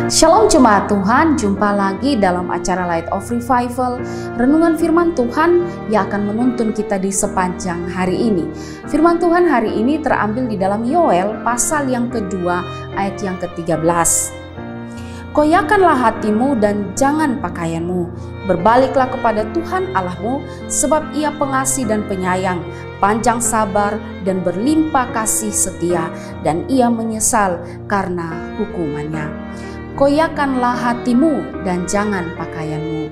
Shalom jemaat Tuhan, jumpa lagi dalam acara Light of Revival, renungan firman Tuhan yang akan menuntun kita di sepanjang hari ini. Firman Tuhan hari ini terambil di dalam Yoel pasal yang kedua ayat yang ke-13. Koyakanlah hatimu dan jangan pakaianmu, berbaliklah kepada Tuhan Allahmu, sebab Ia pengasih dan penyayang, panjang sabar dan berlimpah kasih setia, dan Ia menyesal karena hukumannya. Koyakanlah hatimu dan jangan pakaianmu.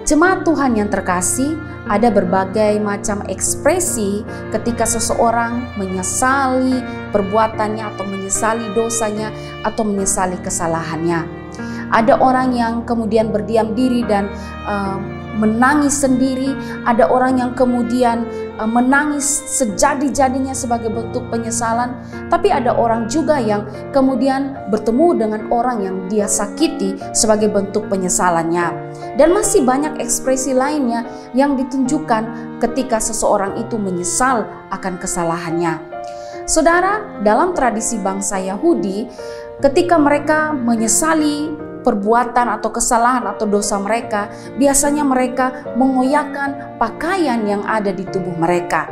Jemaat Tuhan yang terkasih, ada berbagai macam ekspresi ketika seseorang menyesali perbuatannya atau menyesali dosanya atau menyesali kesalahannya. Ada orang yang kemudian berdiam diri dan menangis sendiri. Ada orang yang kemudian menangis sejadi-jadinya sebagai bentuk penyesalan. Tapi ada orang juga yang kemudian bertemu dengan orang yang dia sakiti sebagai bentuk penyesalannya. Dan masih banyak ekspresi lainnya yang ditunjukkan ketika seseorang itu menyesal akan kesalahannya. Saudara, dalam tradisi bangsa Yahudi, ketika mereka menyesali perbuatan atau kesalahan atau dosa mereka, biasanya mereka mengoyakkan pakaian yang ada di tubuh mereka.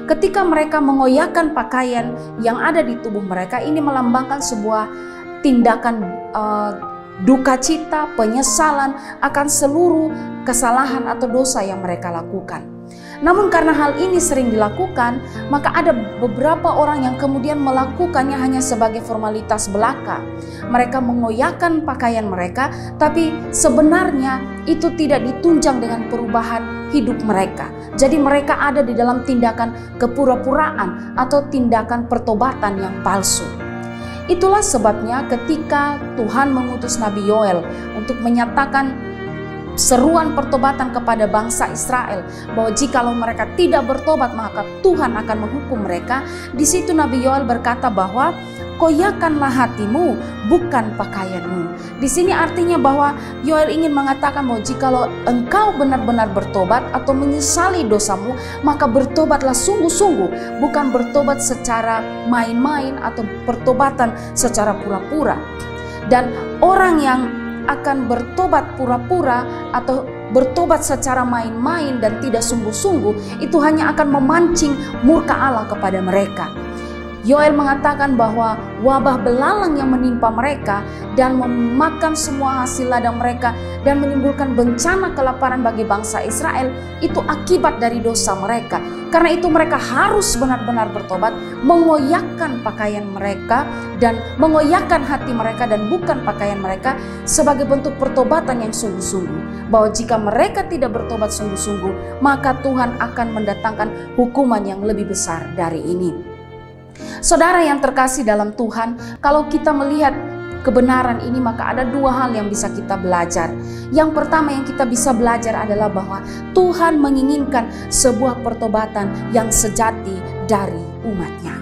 Ketika mereka mengoyakkan pakaian yang ada di tubuh mereka, ini melambangkan sebuah tindakan duka cita, penyesalan akan seluruh kesalahan atau dosa yang mereka lakukan. Namun karena hal ini sering dilakukan, maka ada beberapa orang yang kemudian melakukannya hanya sebagai formalitas belaka. Mereka mengoyakkan pakaian mereka, tapi sebenarnya itu tidak ditunjang dengan perubahan hidup mereka. Jadi mereka ada di dalam tindakan kepura-puraan atau tindakan pertobatan yang palsu. Itulah sebabnya ketika Tuhan mengutus Nabi Yoel untuk menyatakan seruan pertobatan kepada bangsa Israel, bahwa jikalau mereka tidak bertobat maka Tuhan akan menghukum mereka. Di situ Nabi Yoel berkata bahwa koyakanlah hatimu bukan pakaianmu. Di sini artinya bahwa Yoel ingin mengatakan bahwa jikalau engkau benar-benar bertobat atau menyesali dosamu, maka bertobatlah sungguh-sungguh, bukan bertobat secara main-main atau pertobatan secara pura-pura. Dan orang yang akan bertobat pura-pura atau bertobat secara main-main dan tidak sungguh-sungguh, itu hanya akan memancing murka Allah kepada mereka. Yoel mengatakan bahwa wabah belalang yang menimpa mereka dan memakan semua hasil ladang mereka dan menimbulkan bencana kelaparan bagi bangsa Israel itu akibat dari dosa mereka. Karena itu mereka harus benar-benar bertobat, mengoyakkan pakaian mereka dan mengoyakkan hati mereka dan bukan pakaian mereka sebagai bentuk pertobatan yang sungguh-sungguh. Bahwa jika mereka tidak bertobat sungguh-sungguh, maka Tuhan akan mendatangkan hukuman yang lebih besar dari ini. Saudara yang terkasih dalam Tuhan, kalau kita melihat kebenaran ini, maka ada dua hal yang bisa kita belajar. Yang pertama yang kita bisa belajar adalah bahwa Tuhan menginginkan sebuah pertobatan yang sejati dari umatnya.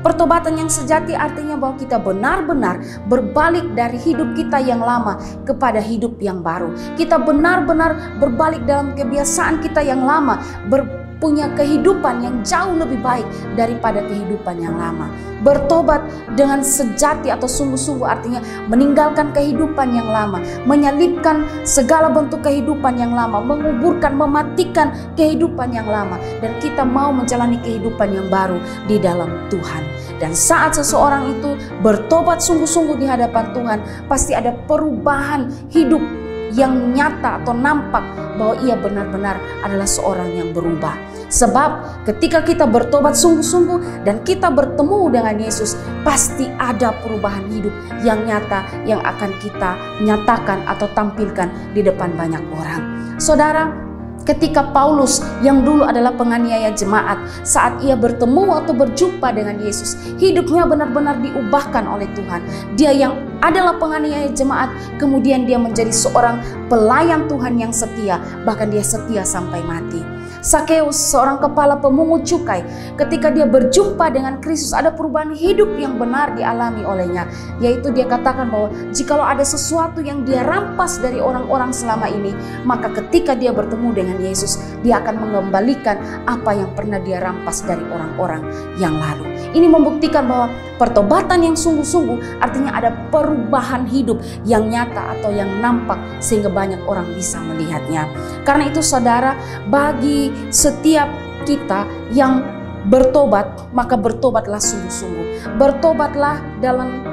Pertobatan yang sejati artinya bahwa kita benar-benar berbalik dari hidup kita yang lama kepada hidup yang baru. Kita benar-benar berbalik dalam kebiasaan kita yang lama, punya kehidupan yang jauh lebih baik daripada kehidupan yang lama. Bertobat dengan sejati atau sungguh-sungguh artinya meninggalkan kehidupan yang lama, menyalipkan segala bentuk kehidupan yang lama, menguburkan, mematikan kehidupan yang lama, dan kita mau menjalani kehidupan yang baru di dalam Tuhan. Dan saat seseorang itu bertobat sungguh-sungguh di hadapan Tuhan, pasti ada perubahan hidup yang nyata atau nampak bahwa ia benar-benar adalah seorang yang berubah. Sebab ketika kita bertobat sungguh-sungguh dan kita bertemu dengan Yesus, pasti ada perubahan hidup yang nyata yang akan kita nyatakan atau tampilkan di depan banyak orang. Saudara, ketika Paulus yang dulu adalah penganiaya jemaat, saat ia bertemu atau berjumpa dengan Yesus, hidupnya benar-benar diubahkan oleh Tuhan. Dia yang adalah penganiaya jemaat, kemudian dia menjadi seorang pelayan Tuhan yang setia, bahkan dia setia sampai mati. Sakeus, seorang kepala pemungut cukai, ketika dia berjumpa dengan Kristus, ada perubahan hidup yang benar dialami olehnya, yaitu dia katakan bahwa jikalau ada sesuatu yang dia rampas dari orang-orang selama ini, maka ketika dia bertemu dengan Yesus, dia akan mengembalikan apa yang pernah dia rampas dari orang-orang yang lalu. Ini membuktikan bahwa pertobatan yang sungguh-sungguh artinya ada perubahan hidup yang nyata atau yang nampak sehingga banyak orang bisa melihatnya. Karena itu saudara, bagi setiap kita yang bertobat, maka bertobatlah sungguh-sungguh. Bertobatlah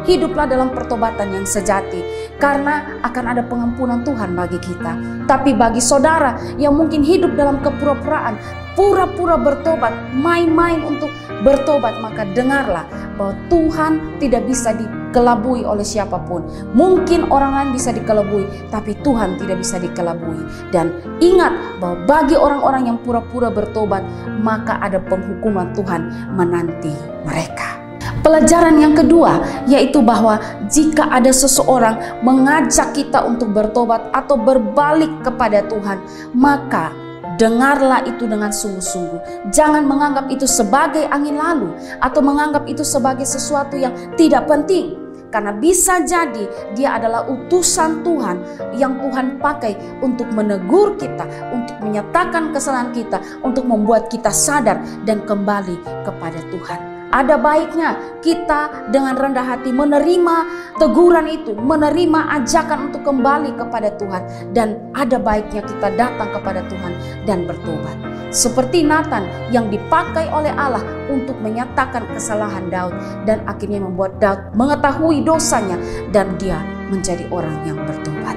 hiduplah dalam pertobatan yang sejati, karena akan ada pengampunan Tuhan bagi kita. Tapi bagi saudara yang mungkin hidup dalam kepura-puraan, pura-pura bertobat, main-main untuk bertobat, maka dengarlah bahwa Tuhan tidak bisa dikelabui oleh siapapun. Mungkin orang lain bisa dikelabui, tapi Tuhan tidak bisa dikelabui. Dan ingat bahwa bagi orang-orang yang pura-pura bertobat, maka ada penghukuman Tuhan menanti mereka. Pelajaran yang kedua yaitu bahwa jika ada seseorang mengajak kita untuk bertobat atau berbalik kepada Tuhan, maka dengarlah itu dengan sungguh-sungguh. Jangan menganggap itu sebagai angin lalu atau menganggap itu sebagai sesuatu yang tidak penting. Karena bisa jadi dia adalah utusan Tuhan yang Tuhan pakai untuk menegur kita, untuk menyatakan kesalahan kita, untuk membuat kita sadar dan kembali kepada Tuhan. Ada baiknya kita dengan rendah hati menerima teguran itu, menerima ajakan untuk kembali kepada Tuhan. Dan ada baiknya kita datang kepada Tuhan dan bertobat. Seperti Nathan yang dipakai oleh Allah untuk menyatakan kesalahan Daud. Dan akhirnya membuat Daud mengetahui dosanya dan dia menjadi orang yang bertobat.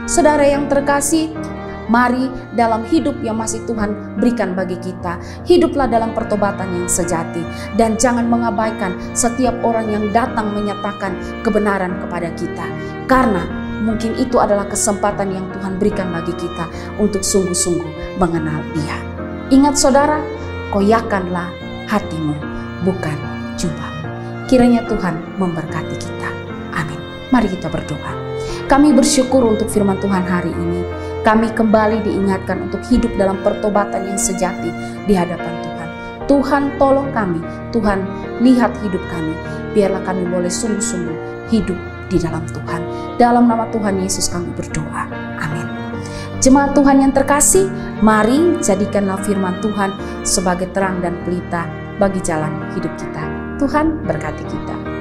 Saudara yang terkasih, mari dalam hidup yang masih Tuhan berikan bagi kita, hiduplah dalam pertobatan yang sejati. Dan jangan mengabaikan setiap orang yang datang menyatakan kebenaran kepada kita. Karena mungkin itu adalah kesempatan yang Tuhan berikan bagi kita untuk sungguh-sungguh mengenal Dia. Ingat saudara, koyakanlah hatimu, bukan jubahmu. Kiranya Tuhan memberkati kita. Amin. Mari kita berdoa. Kami bersyukur untuk firman Tuhan hari ini. Kami kembali diingatkan untuk hidup dalam pertobatan yang sejati di hadapan Tuhan. Tuhan tolong kami, Tuhan lihat hidup kami. Biarlah kami boleh sungguh-sungguh hidup di dalam Tuhan. Dalam nama Tuhan Yesus kami berdoa. Amin. Jemaat Tuhan yang terkasih, mari jadikanlah firman Tuhan sebagai terang dan pelita bagi jalan hidup kita. Tuhan berkati kita.